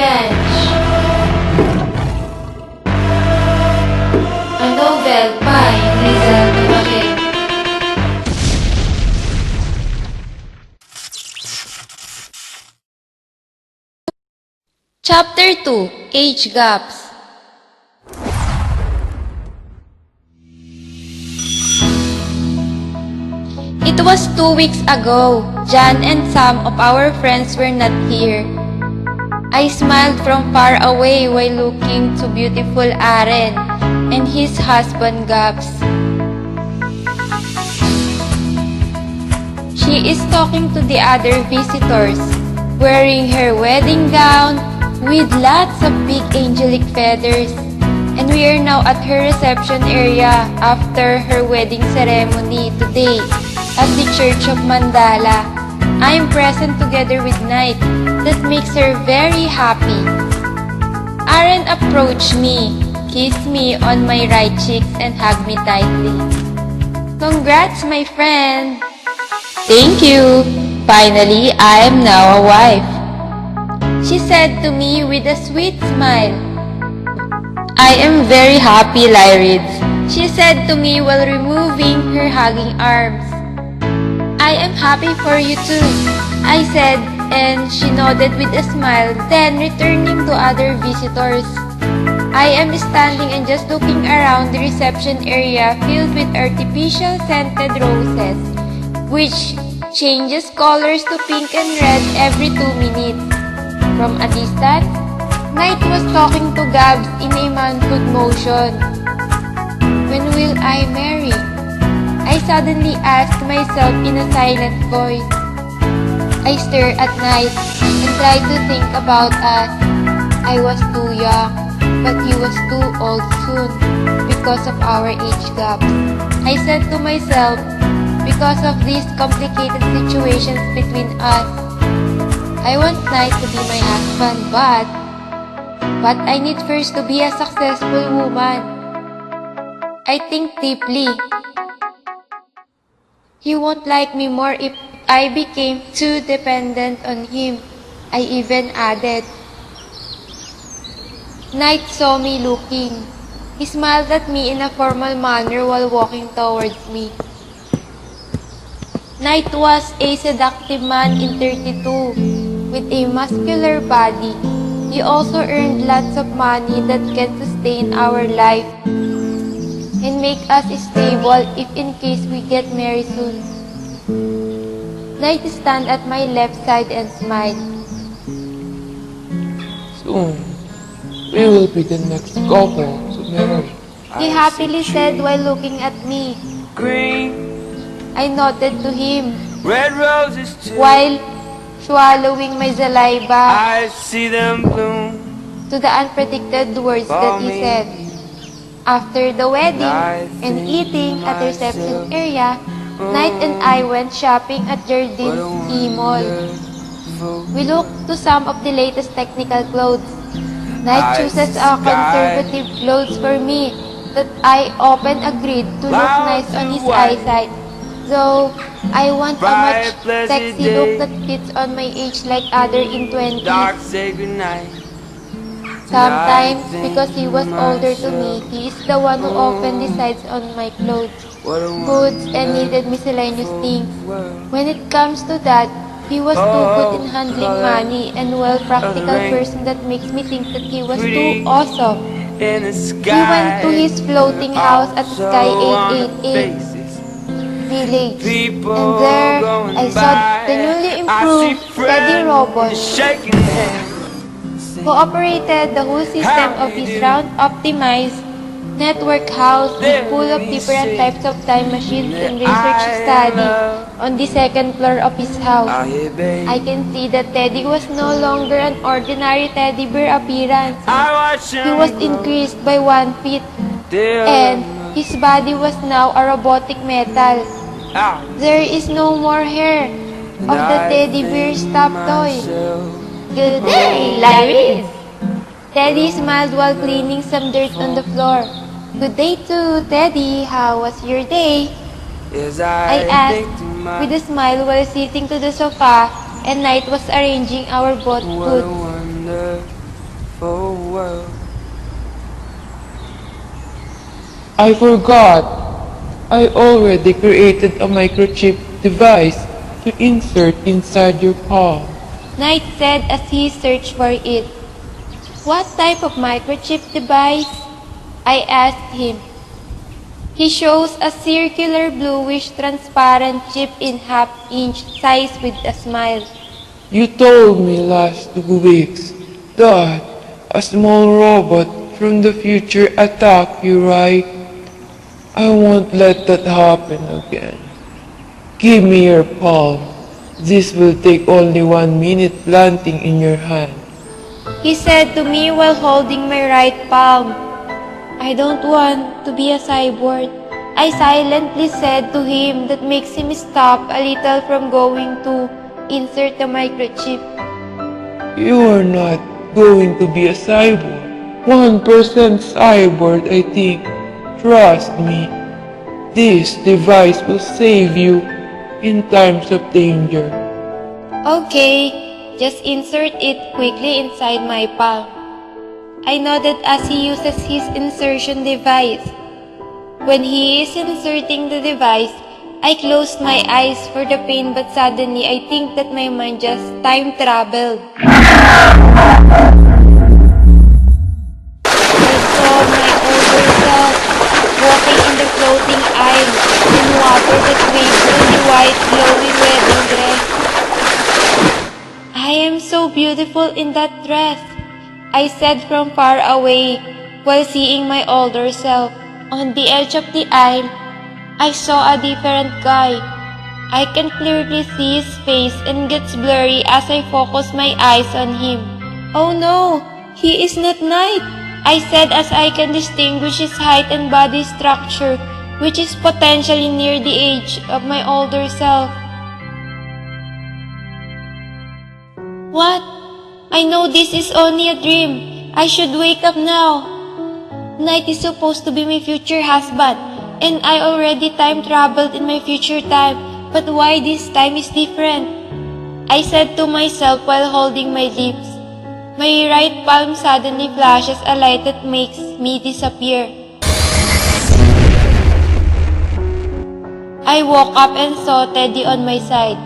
Revenge. A novel by Lizelle. Chapter 2, Age Gaps. It was 2 weeks ago. Gian and some of our friends were not here. I smiled from far away while looking to beautiful Aren and his husband Gabs. She is talking to the other visitors, wearing her wedding gown with lots of big angelic feathers, and we are now at her reception area after her wedding ceremony today at the Church of Mandala. I am present together with Knight. That makes her very happy. Aren approached me, kissed me on my right cheek, and hugged me tightly. Congrats, my friend! Thank you! Finally, I am now a wife, she said to me with a sweet smile. I am very happy, Lyrids, she said to me while removing her hugging arms. I am happy for you too, I said, and she nodded with a smile, then returning to other visitors. I am standing and just looking around the reception area filled with artificial scented roses, which changes colors to pink and red every 2 minutes. From a distance, Knight was talking to Gabs in a manhood motion. When will I marry? I suddenly asked myself in a silent voice. I stared at Knight and tried to think about us. I was too young, but he was too old soon because of our age gap. I said to myself, because of these complicated situations between us, I want Knight to be my husband, but I need first to be a successful woman. I think deeply. He won't like me more if I became too dependent on him, I even added. Knight saw me looking. He smiled at me in a formal manner while walking towards me. Knight was a seductive man in 32, with a muscular body. He also earned lots of money that can sustain our life and make us stable if in case we get married soon. Knight stand at my left side and smiled. Soon, we will be the next couple to marry. He happily said while looking at me. Green, I nodded to him red roses too. while swallowing my saliva I see them bloom to the unpredicted words that he said. After the wedding and eating at the reception area, Knight and I went shopping at Jardin's Mall. We looked to some of the latest technical clothes. Knight chooses a conservative clothes for me that I often agreed to look nice on his eyesight. So, I want a much sexy look that fits on my age like other in 20s. dark sacred night. Sometimes, because he was older to me, he is the one who often decides on my clothes, foods, and needed miscellaneous things. When it comes to that, he was too good in handling money and well-practical person that makes me think that he was too awesome. In the He went to sky, his floating house at Sky 888 Village, and there I saw the newly improved Teddy robot shaking hands. who operated the whole system of his round-optimized network house with full of different types of time machines and research study on the second floor of his house. I can see that Teddy was no longer an ordinary teddy bear appearance. He was increased by 1 feet, and his body was now a robotic metal. There is no more hair of the teddy bear stuffed toy. Good day, Lyrids! Teddy smiled while cleaning some dirt on the floor. Good day too, Teddy. How was your day? I asked with a smile while sitting to the sofa and Knight was arranging our boat food. for a world. I forgot. I already created a microchip device to insert inside your palm. Knight said as he searched for it. What type of microchip device? I asked him. He shows a circular bluish transparent chip in half-inch size with a smile. You told me last 2 weeks that a small robot from the future attacked you, right? I won't let that happen again. Give me your palm. This will take only 1 minute planting in your hand. He said to me while holding my right palm. I don't want to be a cyborg. I silently said to him that makes him stop a little from going to insert the microchip. You are not going to be a cyborg. 1% cyborg, I think. Trust me. This device will save you in times of danger. Okay, just insert it quickly inside my palm. I nodded as he uses his insertion device. When he is inserting the device, I closed my eyes for the pain, but suddenly I think that my mind just time traveled. I saw my older self walking in the floating aisle in water that waved on the white glowing wedding dress. I am so beautiful in that dress, I said from far away while seeing my older self. On the edge of the aisle, I saw a different guy. I can clearly see his face and gets blurry as I focus my eyes on him. Oh no, he is not Knight, I said as I can distinguish his height and body structure, which is potentially near the age of my older self. What? I know this is only a dream. I should wake up now. Knight is supposed to be my future husband, and I already time traveled in my future time, but why this time is different? I said to myself while holding my lips. My right palm suddenly flashes a light that makes me disappear. I woke up and saw Teddy on my side.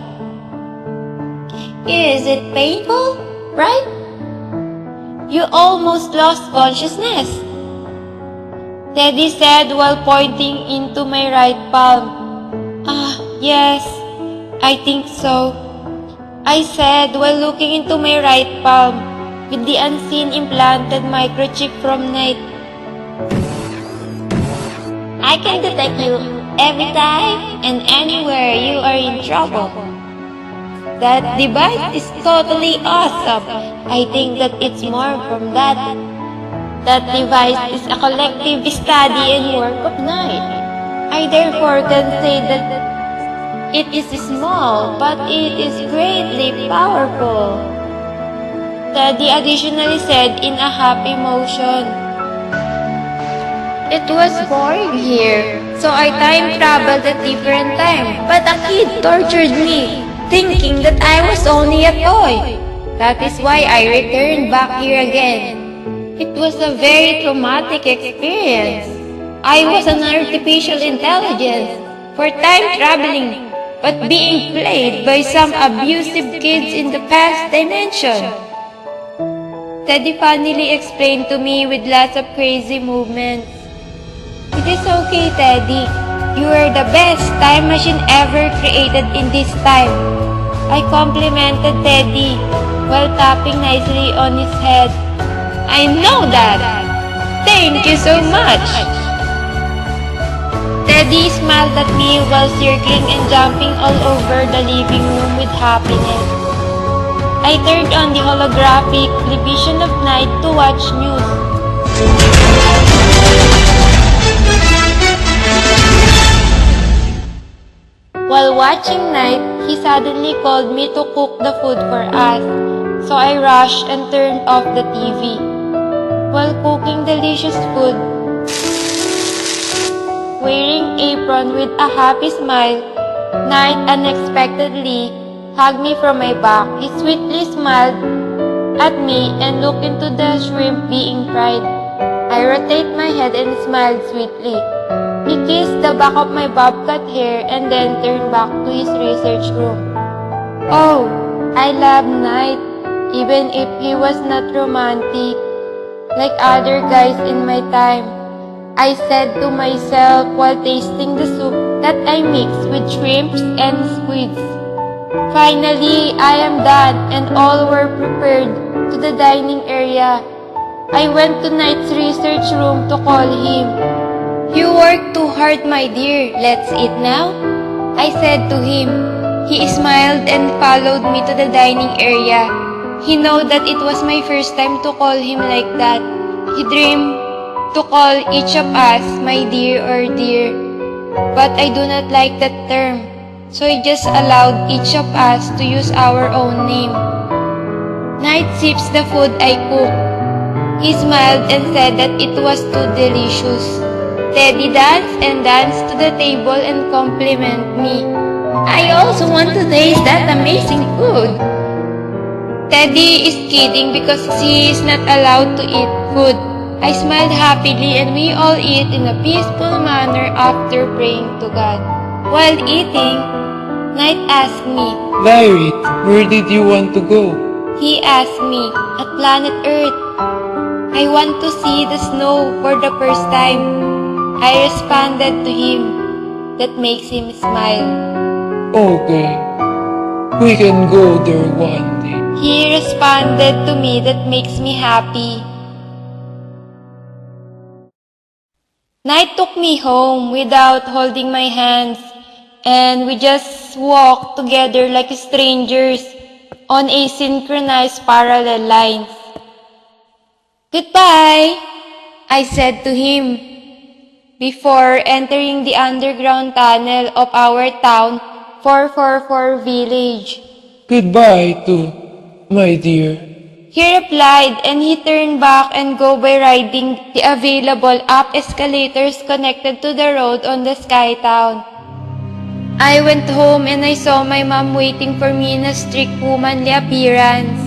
Is it painful, right? You almost lost consciousness, Teddy said while pointing into my right palm. Yes, I think so, I said while looking into my right palm with the unseen implanted microchip from Knight. I can detect you every time and anywhere you are in trouble. That device is totally awesome. I think that it's more from that. That device is a collective study and work of Knight. I therefore can say that it is small, but it is greatly powerful, Teddy additionally said in a happy motion. It was boring here, so I time traveled at different time, but a kid tortured me, thinking that I was only a toy. That is why I returned back here again. It was a very traumatic experience. I was an artificial intelligence for time traveling, but being played by some abusive kids in the past dimension. Teddy funnily explained to me with lots of crazy movements. It is okay, Teddy. You are the best time machine ever created in this time. I complimented Teddy while tapping nicely on his head. I know that. Thank you so much. Teddy smiled at me while circling and jumping all over the living room with happiness. I turned on the holographic television of Knight to watch news. While watching Knight, he suddenly called me to cook the food for us, so I rushed and turned off the TV. While cooking delicious food, wearing apron with a happy smile, Knight unexpectedly hugged me from my back. He sweetly smiled at me and looked into the shrimp being fried. I rotate my head and smiled sweetly. He kissed the back of my bobcat hair and then turned back to his research room. Oh, I love Knight, even if he was not romantic like other guys in my time, I said to myself while tasting the soup that I mixed with shrimps and squids. Finally, I am done and all were prepared to the dining area. I went to Knight's research room to call him. You work too hard, my dear. Let's eat now, I said to him. He smiled and followed me to the dining area. He knew that it was my first time to call him like that. He dreamed to call each of us my dear or dear. But I do not like that term, so I just allowed each of us to use our own name. Knight sips the food I cooked. He smiled and said that it was too delicious. Teddy danced to the table and complimented me. I also want to taste that amazing food. Teddy is kidding because he is not allowed to eat food. I smiled happily and we all ate in a peaceful manner after praying to God. While eating, Knight asked me, Lyrid, where did you want to go? He asked me, at planet Earth. I want to see the snow for the first time. I responded to him. That makes him smile. Okay, we can go there one day. He responded to me. That makes me happy. Knight took me home without holding my hands, and we just walked together like strangers on a synchronized parallel lines. Goodbye, I said to him before entering the underground tunnel of our town 444 village. Goodbye too, my dear. He replied and he turned back and go by riding the available up escalators connected to the road on the Sky Town. I went home and I saw my mom waiting for me in a strict womanly appearance.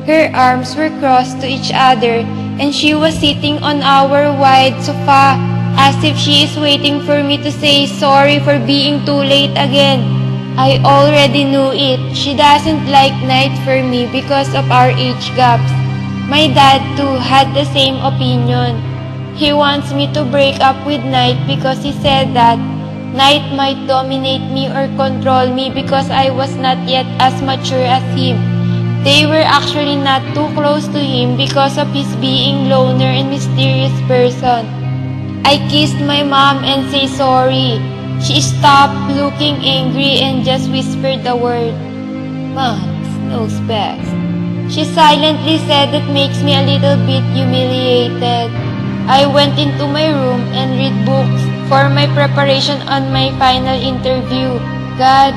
Her arms were crossed to each other and she was sitting on our wide sofa as if she is waiting for me to say sorry for being too late again. I already knew it. She doesn't like Knight for me because of our age gaps. My dad too had the same opinion. He wants me to break up with Knight because he said that Knight might dominate me or control me because I was not yet as mature as him. They were actually not too close to him because of his being loner and mysterious person. I kissed my mom and say sorry. She stopped looking angry and just whispered the word, Moms knows best. She silently said that makes me a little bit humiliated. I went into my room and read books for my preparation on my final interview. God,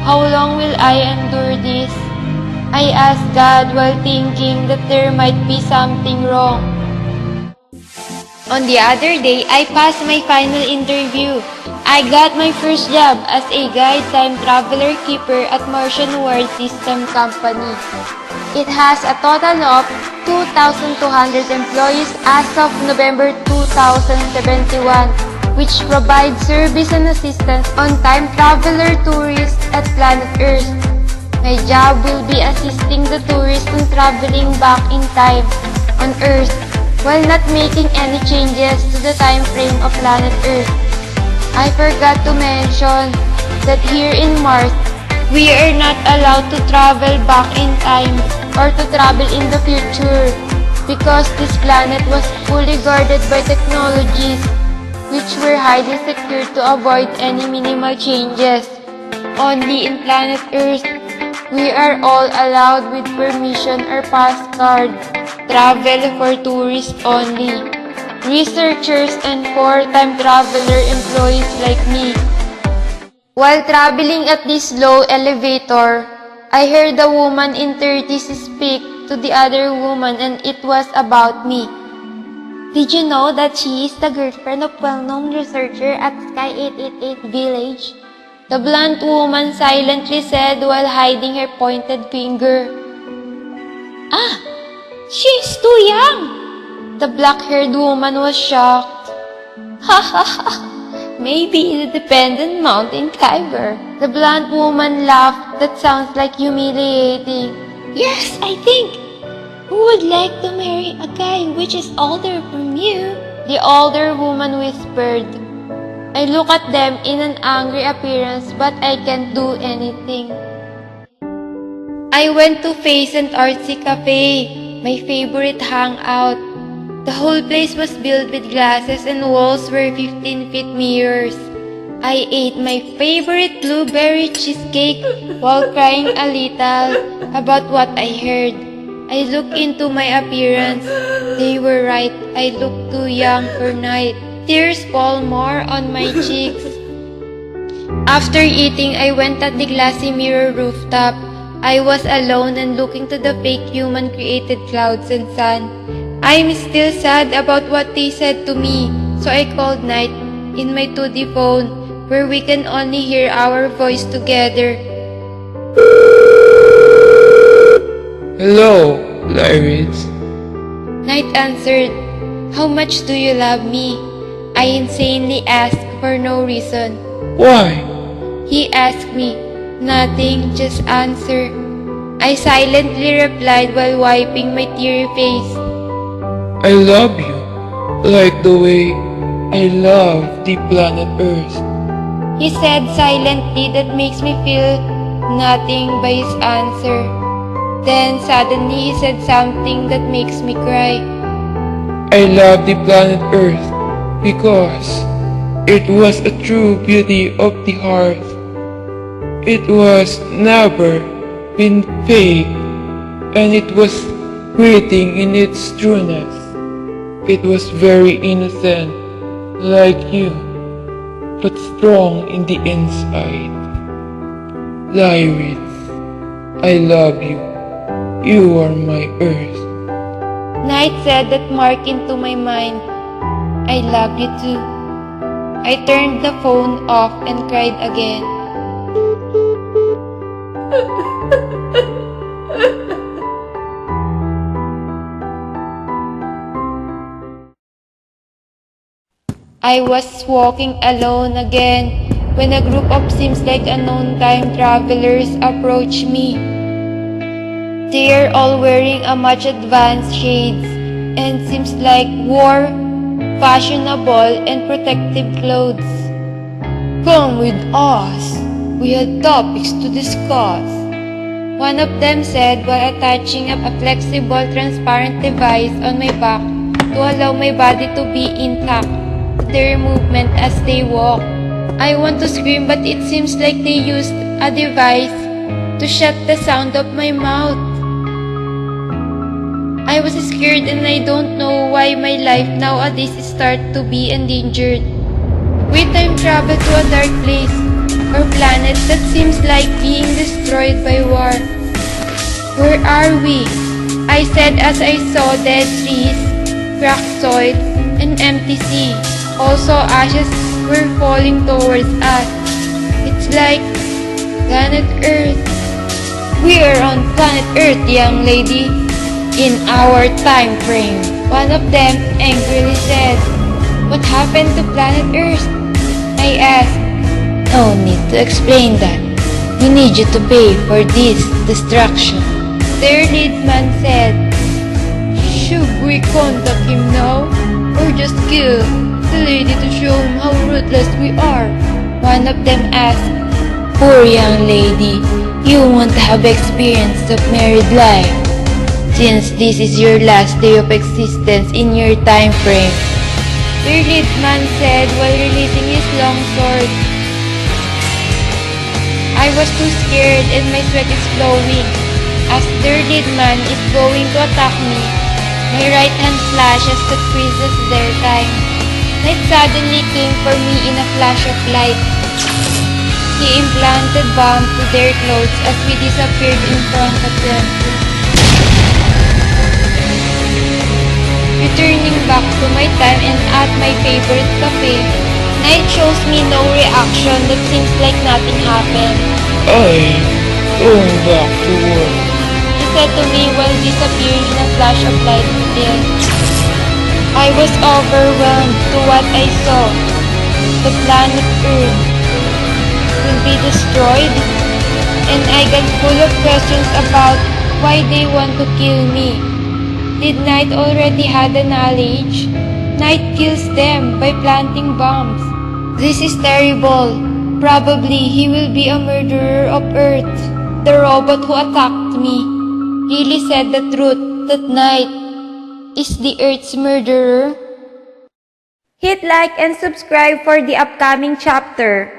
how long will I endure this? I asked God while thinking that there might be something wrong. On the other day, I passed my final interview. I got my first job as a guide time traveler keeper at Martian World System Company. It has a total of 2,200 employees as of November 2071, which provides service and assistance on time traveler tourists at planet Earth. My job will be assisting the tourists in traveling back in time on Earth while not making any changes to the time frame of planet Earth. I forgot to mention that here in Mars, we are not allowed to travel back in time or to travel in the future because this planet was fully guarded by technologies which were highly secure to avoid any minimal changes. Only in planet Earth, we are all allowed with permission or pass card travel for tourists only. Researchers and time traveler employees like me. While traveling at this low elevator, I heard a woman in 30s speak to the other woman and it was about me. Did you know that she is the girlfriend of well-known researcher at SCI-FI village? The blunt woman silently said while hiding her pointed finger. Ah, She's too young! The black-haired woman was shocked. Ha ha ha! Maybe the dependent mountain climber. The blonde woman laughed. That sounds like humiliating. Yes, I think. Who would like to marry a guy which is older from you? The older woman whispered. I look at them in an angry appearance, but I can't do anything. I went to Face and Artsy Cafe, my favorite hangout. The whole place was built with glasses and walls were 15-feet mirrors. I ate my favorite blueberry cheesecake while crying a little about what I heard. I looked into my appearance. They were right. I looked too young for Knight. Tears fall more on my cheeks. After eating, I went at the glassy mirror rooftop. I was alone and looking to the fake human-created clouds and sun. I'm still sad about what they said to me, so I called Knight in my 2D phone, where we can only hear our voice together. Hello, Lyrids. Knight answered, How much do you love me? I insanely asked for no reason. Why? He asked me, Nothing, just answer. I silently replied while wiping my teary face. I love you, like the way I love the planet Earth. He said silently. That makes me feel nothing by his answer. Then suddenly he said something that makes me cry. I love the planet Earth because it was a true beauty of the heart. It was never been fake, and it was breathing in its trueness. It was very innocent, like you, but strong in the inside. Lyrids, I love you. You are my earth. Knight said that mark into my mind. I love you too. I turned the phone off and cried again. I was walking alone again when a group of seems like unknown time travelers approached me. They are all wearing a much advanced shades and seems like wore fashionable and protective clothes. Come with us. We had topics to discuss. One of them said while attaching up a flexible transparent device on my back to allow my body to be intact to their movement as they walk. I want to scream, but it seems like they used a device to shut the sound of my mouth. I was scared and I don't know why my life nowadays start to be endangered. We time travel to a dark place or planet that seems like being destroyed by war. Where are we? I said as I saw dead trees, cracked soil, and empty sea. Also ashes were falling towards us. It's like planet Earth. We are on planet Earth, young lady. In our time frame. One of them angrily said, What happened to planet Earth? I asked. No need to explain that. We need you to pay for this destruction. Their lead man said, Should we contact him now? Or just kill the lady to show him how ruthless we are? One of them asked, Poor young lady, you won't have experience of married life, since this is your last day of existence in your time frame. Their lead man said while releasing his long sword. I was too scared and my sweat is flowing. As their lead man is going to attack me, my right hand flashes that freezes their time. Night suddenly came for me in a flash of light. He implanted bomb to their clothes as we disappeared in front of them. Returning back to my time and at my favorite cafe, Night shows me no reaction that seems like nothing happened. I'm going back to work. He said to me while disappearing in a flash of lightning. I was overwhelmed to what I saw. The planet Earth will be destroyed, and I got full of questions about why they want to kill me. Did Knight already had the knowledge? Knight kills them by planting bombs. This is terrible. Probably he will be a murderer of Earth. The robot who attacked me really said the truth that Knight is the Earth's murderer. Hit like and subscribe for the upcoming chapter.